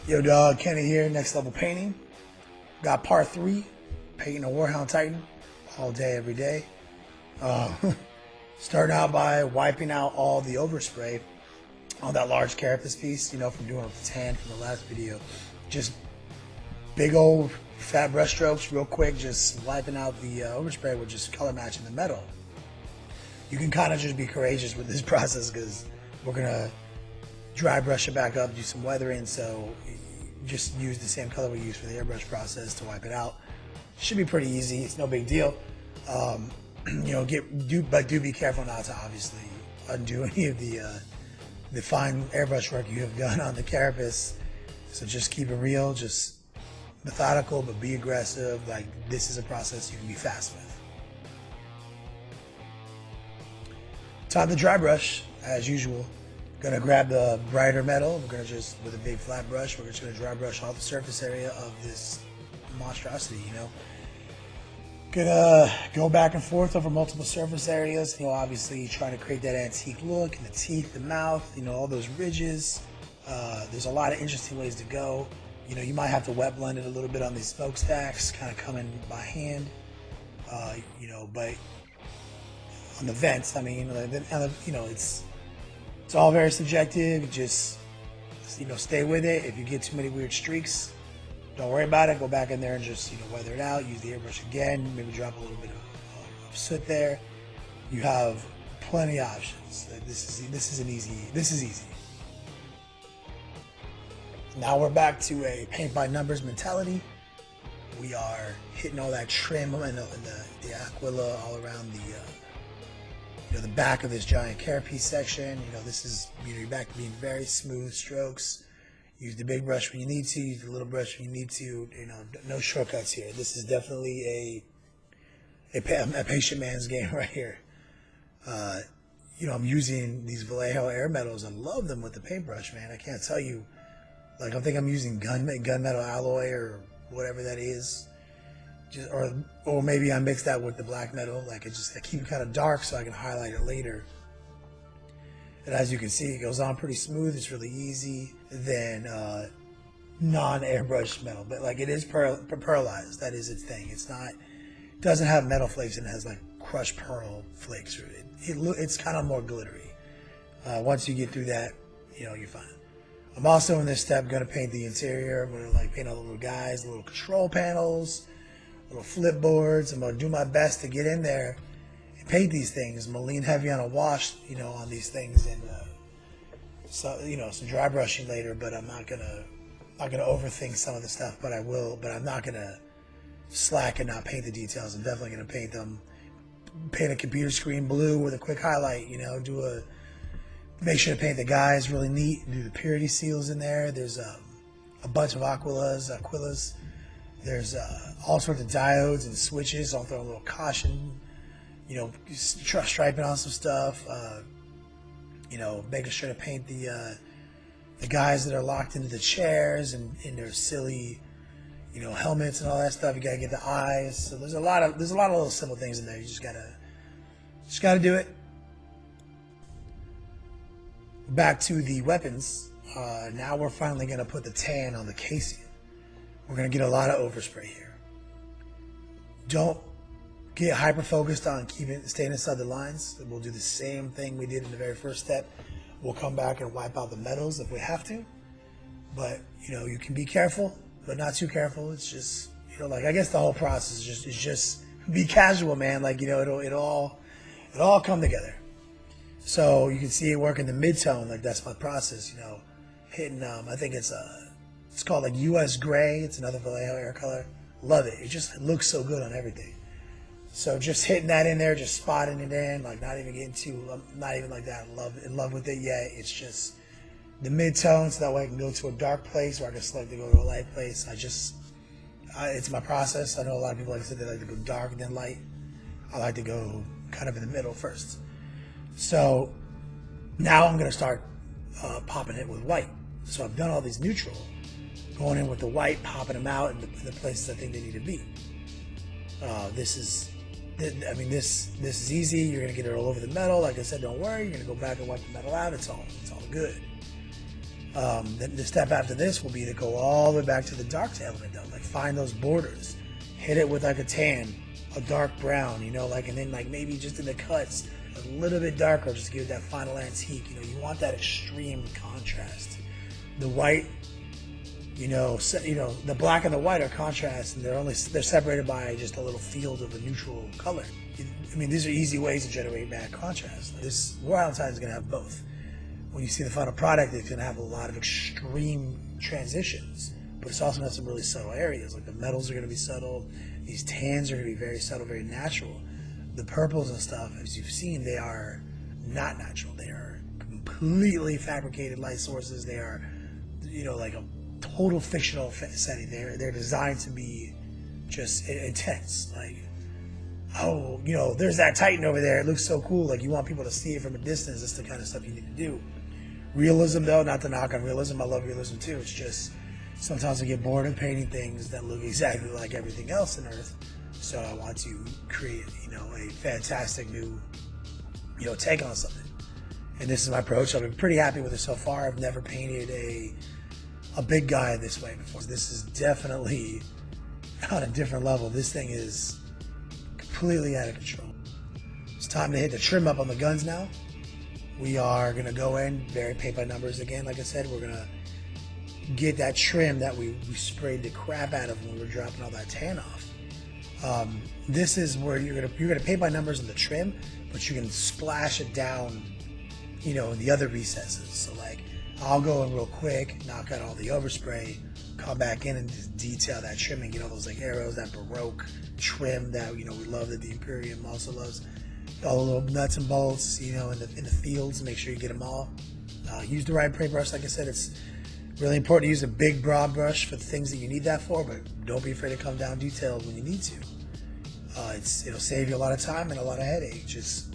Yo dog, Kenny here, Next Level Painting. Got part 3, painting a Warhound Titan all day, every day. Starting out by wiping out all the overspray on that large carapace piece, you know, from doing the tan from the last video. Just big old fat brush strokes, real quick, just wiping out the overspray with just color matching the metal. You can kind of just be courageous with this process because we're gonna dry brush it back up, do some weathering, so just use the same color we use for the airbrush process to wipe it out. Should be pretty easy, it's no big deal. You know, do be careful not to obviously undo any of the fine airbrush work you have done on the carapace. So just keep it real, just methodical, but be aggressive. Like, this is a process you can be fast with. Time to dry brush, as usual. Gonna grab the brighter metal. We're gonna just, with a big flat brush, we're just gonna dry brush all the surface area of this monstrosity, you know. Gonna go back and forth over multiple surface areas, you know, obviously trying to create that antique look, and the teeth, the mouth, you know, all those ridges. There's a lot of interesting ways to go. You know, you might have to wet blend it a little bit on these smokestacks, kind of coming by hand, you know, but on the vents, I mean, you know, it's all very subjective. Just, you know, stay with it. If you get too many weird streaks, don't worry about it. Go back in there and just, you know, weather it out. Use the airbrush again. Maybe drop a little bit of soot there. You have plenty of options. This is easy. Now we're back to a paint by numbers mentality. We are hitting all that trim and the aquila all around the you know, the back of this giant carapace section. You know, this is, you know, you're back to being very smooth strokes. Use the big brush when you need to, use the little brush when you need to, you know, no shortcuts here. This is definitely a patient man's game right here. You know, I'm using these Vallejo air metals. I love them with the paintbrush, man. I can't tell you, like, I think I'm using gunmetal alloy or whatever that is. Just, or maybe I mix that with the black metal. Like, I keep it kind of dark so I can highlight it later. And as you can see, it goes on pretty smooth. It's really easy than non-airbrush metal. But like, it is pearlized. That is its thing. It's not, it doesn't have metal flakes in it. It has like crushed pearl flakes through it. It's kind of more glittery. Once you get through that, you know, you're fine. I'm also in this step going to paint the interior. I'm going to like paint all the little guys, the little control panels, little flip boards. I'm going to do my best to get in there and paint these things. I'm going to lean heavy on a wash, you know, on these things, and so, you know, some dry brushing later. But I'm not gonna overthink some of the stuff. But I will. But I'm not gonna slack and not paint the details. I'm definitely gonna paint them. Paint a computer screen blue with a quick highlight. You know, make sure to paint the guys really neat. Do the purity seals in there. There's a bunch of aquilas. There's all sorts of diodes and switches. I'll throw a little caution, you know, striping on some stuff. You know, making sure to paint the guys that are locked into the chairs and in their silly, you know, helmets and all that stuff. You gotta get the eyes. So there's a lot of little simple things in there. You just gotta do it. Back to the weapons. Now we're finally gonna put the tan on the casing. We're gonna get a lot of overspray here. Don't get hyper focused on staying inside the lines. We'll do the same thing we did in the very first step. We'll come back and wipe out the metals if we have to. But, you know, you can be careful, but not too careful. It's just, you know, like, I guess the whole process is just be casual, man. Like, you know, it'll all come together. So you can see it work in the mid-tone. Like, that's my process, you know, hitting, I think it's called like US Gray. It's another Vallejo air color. Love it. It just looks so good on everything. So just hitting that in there, just spotting it in, like not even not even like that in love with it yet. It's just the mid-tone, so that way I can go to a dark place, or I can select to go to a light place. It's my process. I know a lot of people, like I said, they like to go dark and then light. I like to go kind of in the middle first. So now I'm going to start popping it with white. So I've done all these neutral, going in with the white, popping them out in the places I think they need to be. This is easy. You're gonna get it all over the metal. Like I said, don't worry. You're gonna go back and wipe the metal out. It's all good. The step after this will be to go all the way back to the dark element though, like find those borders, hit it with like a tan, a dark brown, you know, like, and then like maybe just in the cuts a little bit darker, just to give it that final antique. You know, you want that extreme contrast. The white, the black and the white are contrast, and they're separated by just a little field of a neutral color. I mean, these are easy ways to generate matte contrast. This Warhound Titan is going to have both. When you see the final product, it's going to have a lot of extreme transitions, but it's also going to have some really subtle areas. Like the metals are going to be subtle. These tans are going to be very subtle, very natural. The purples and stuff, as you've seen, they are not natural. They are completely fabricated light sources. They are, like a total fictional setting. They're designed to be just intense. Like, oh, there's that Titan over there. It looks so cool. Like, you want people to see it from a distance. That's the kind of stuff you need to do. Realism, though, not to knock on realism. I love realism, too. It's just sometimes I get bored of painting things that look exactly like everything else on Earth. So I want to create, a fantastic new, take on something. And this is my approach. I've been pretty happy with it so far. I've never painted a big guy this way before. This is definitely on a different level. This thing is completely out of control. It's time to hit the trim up on the guns now. We are going to go in, very paint by numbers again. Like I said, we're going to get that trim that we sprayed the crap out of when we were dropping all that tan off. This is where you're gonna paint by numbers in the trim, but you can splash it down, in the other recesses. So like, I'll go in real quick, knock out all the overspray, come back in and just detail that trimming, those like arrows, that Baroque trim that we love, that the Imperium also loves. All the little nuts and bolts, in the fields. Make sure you get them all. Use the right paintbrush. Like I said, it's really important to use a big broad brush for the things that you need that for, but don't be afraid to come down detailed when you need to. It'll save you a lot of time and a lot of headache. Just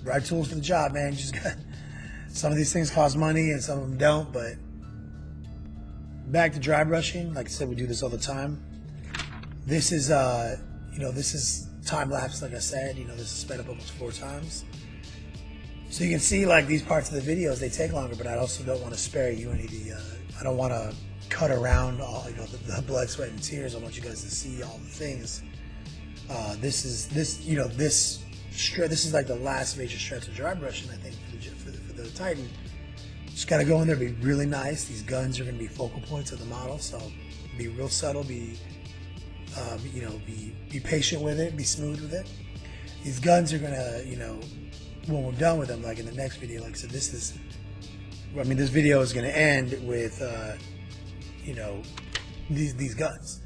right tools for the job, man. Some of these things cost money and some of them don't, but back to dry brushing. Like I said, we do this all the time. This is, this is time lapse. Like I said, this is sped up almost 4 times. So you can see like these parts of the videos, they take longer, but I also don't want to spare you any of the, I don't want to cut around all, the blood, sweat, and tears. I want you guys to see all the things. This is like the last major stretch of dry brushing, I think, for the Titan. Just got to go in there, be really nice. These guns are going to be focal points of the model, so be real subtle, be patient with it, be smooth with it. These guns are going to, when we're done with them, like in the next video, like I said, this video is going to end with, these guns.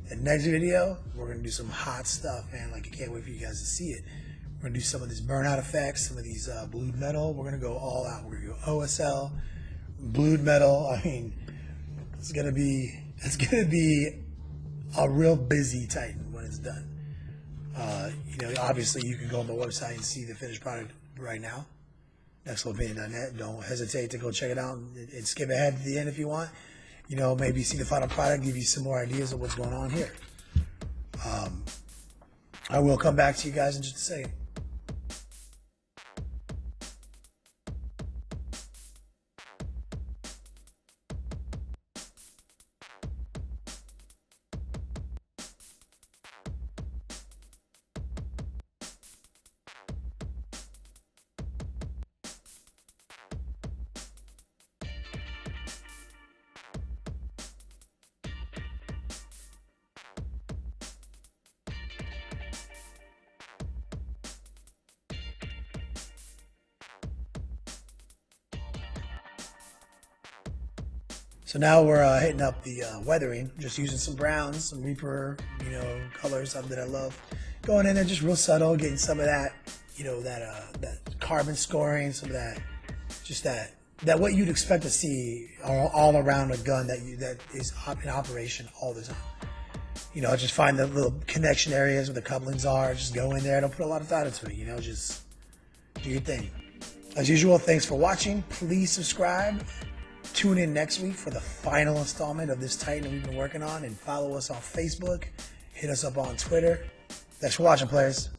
And next video, we're going to do some hot stuff, man. Like, I can't wait for you guys to see it. We're going to do some of these burnout effects, some of these blued metal. We're going to go all out. We're going to go OSL, blued metal. I mean, it's going to be a real busy Titan when it's done. Obviously you can go on the website and see the finished product right now, nextlevelpainting.net. Don't hesitate to go check it out and skip ahead to the end if you want. Maybe see the final product, give you some more ideas of what's going on here. I will come back to you guys in just a second. So now we're hitting up the weathering, just using some browns, some Reaper, colors, something that I love. Going in there just real subtle, getting some of that, that carbon scoring, some of that, just that what you'd expect to see all around a gun that is in operation all the time. Just find the little connection areas where the couplings are, just go in there, don't put a lot of thought into it, just do your thing. As usual, thanks for watching. Please subscribe. Tune in next week for the final installment of this Titan that we've been working on, and follow us on Facebook. Hit us up on Twitter. Thanks for watching, players.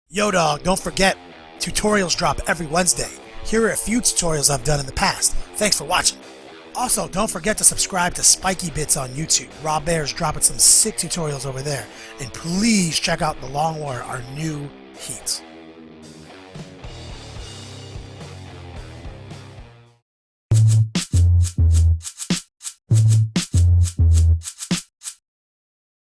Yo, dog, don't forget, Tutorials drop every Wednesday. Here are a few tutorials I've done in the past. Thanks for watching. Also, don't forget to subscribe to Spiky Bits on YouTube. Rob Bear's dropping some sick tutorials over there. And please check out the Long War, our new heats.